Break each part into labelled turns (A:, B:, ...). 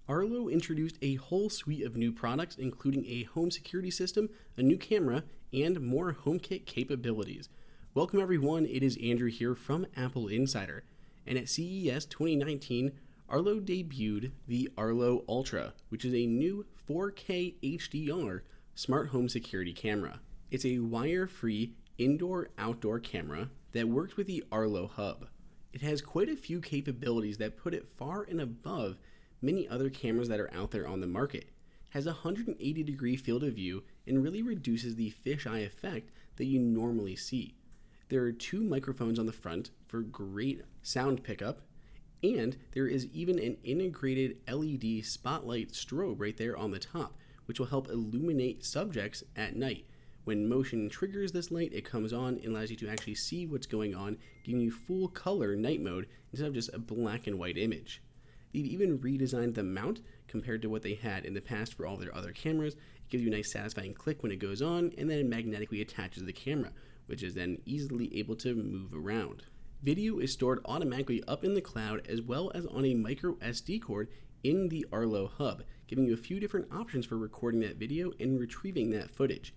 A: Arlo introduced a whole suite of new products, including a home security system, a new camera, and more HomeKit capabilities. Welcome everyone, it is Andrew here from Apple Insider, and at CES 2019, Arlo debuted the Arlo Ultra, which is a new 4K HDR smart home security camera. It's a wire-free indoor-outdoor camera that works with the Arlo Hub. It has quite a few capabilities that put it far and above many other cameras that are out there on the market. It has a 180-degree field of view and really reduces the fisheye effect that you normally see. There are two microphones on the front for great sound pickup, and there is even an integrated LED spotlight strobe right there on the top, which will help illuminate subjects at night. When motion triggers this light, it comes on and allows you to actually see what's going on, giving you full color night mode instead of just a black and white image. They've even redesigned the mount compared to what they had in the past for all their other cameras. It gives you a nice satisfying click when it goes on, and then it magnetically attaches the camera, which is then easily able to move around. Video is stored automatically up in the cloud as well as on a micro SD card in the Arlo Hub, giving you a few different options for recording that video and retrieving that footage.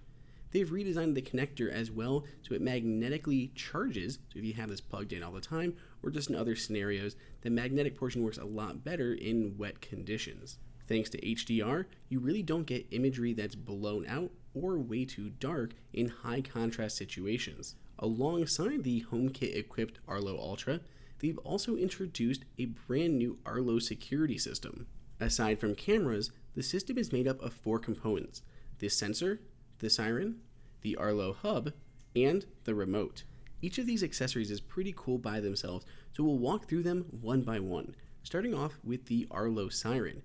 A: They've redesigned the connector as well so it magnetically charges, so if you have this plugged in all the time or just in other scenarios, the magnetic portion works a lot better in wet conditions. Thanks to HDR, you really don't get imagery that's blown out or way too dark in high contrast situations. Alongside the HomeKit equipped Arlo Ultra, they've also introduced a brand new Arlo security system. Aside from cameras, the system is made up of 4 components: the sensor, the siren, the Arlo Hub, and the remote. Each of these accessories is pretty cool by themselves, so we'll walk through them one by one, starting off with the Arlo siren.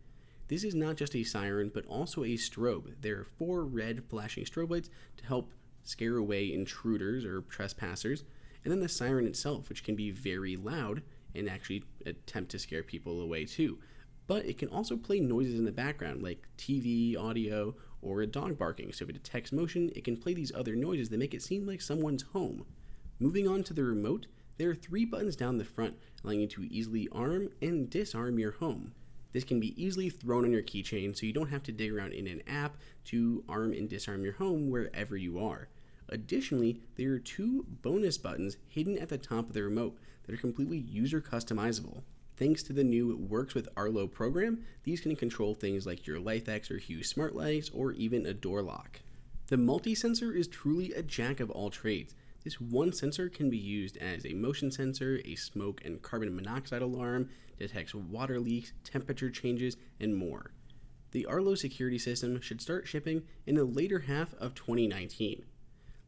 A: This is not just a siren, but also a strobe. There are 4 red flashing strobe lights to help scare away intruders or trespassers, and then the siren itself, which can be very loud and actually attempt to scare people away too. But it can also play noises in the background like TV, audio, or a dog barking. So if it detects motion, it can play these other noises that make it seem like someone's home. Moving on to the remote, there are 3 buttons down the front, allowing you to easily arm and disarm your home. This can be easily thrown on your keychain, so you don't have to dig around in an app to arm and disarm your home wherever you are. Additionally, there are 2 bonus buttons hidden at the top of the remote that are completely user customizable. Thanks to the new Works with Arlo program, these can control things like your LifeX or Hue smart lights or even a door lock. The multi-sensor is truly a jack of all trades. This one sensor can be used as a motion sensor, a smoke and carbon monoxide alarm, detects water leaks, temperature changes, and more. The Arlo security system should start shipping in the later half of 2019.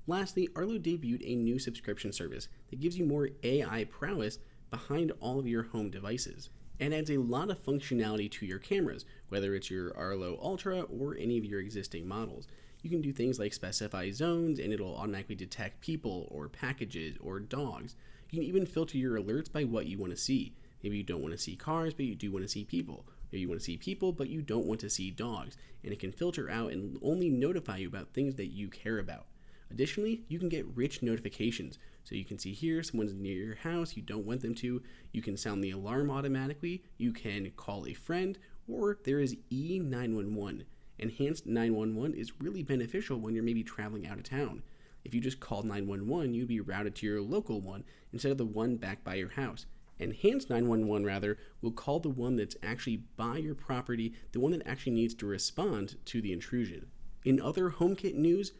A: Lastly, Arlo debuted a new subscription service that gives you more AI prowess behind all of your home devices and adds a lot of functionality to your cameras, whether it's your Arlo Ultra or any of your existing models. You can do things like specify zones and it'll automatically detect people or packages or dogs. You can even filter your alerts by what you want to see. Maybe you don't want to see cars, but you do want to see people. Maybe you want to see people, but you don't want to see dogs. And it can filter out and only notify you about things that you care about. Additionally, you can get rich notifications. So you can see here, someone's near your house, you don't want them to. You can sound the alarm automatically. You can call a friend, or there is E911. Enhanced 911 is really beneficial when you're maybe traveling out of town. If you just called 911, you'd be routed to your local one instead of the one back by your house. Enhanced 911 rather will call the one that's actually by your property, the one that actually needs to respond to the intrusion. In other HomeKit news,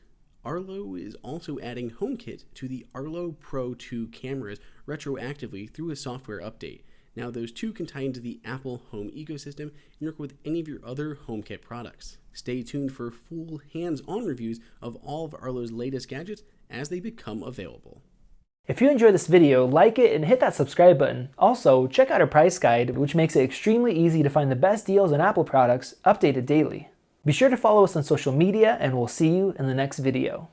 A: Arlo is also adding HomeKit to the Arlo Pro 2 cameras retroactively through a software update. Now those 2 can tie into the Apple Home ecosystem and work with any of your other HomeKit products. Stay tuned for full hands-on reviews of all of Arlo's latest gadgets as they become available.
B: If you enjoyed this video, like it and hit that subscribe button. Also, check out our price guide, which makes it extremely easy to find the best deals on Apple products updated daily. Be sure to follow us on social media, and we'll see you in the next video.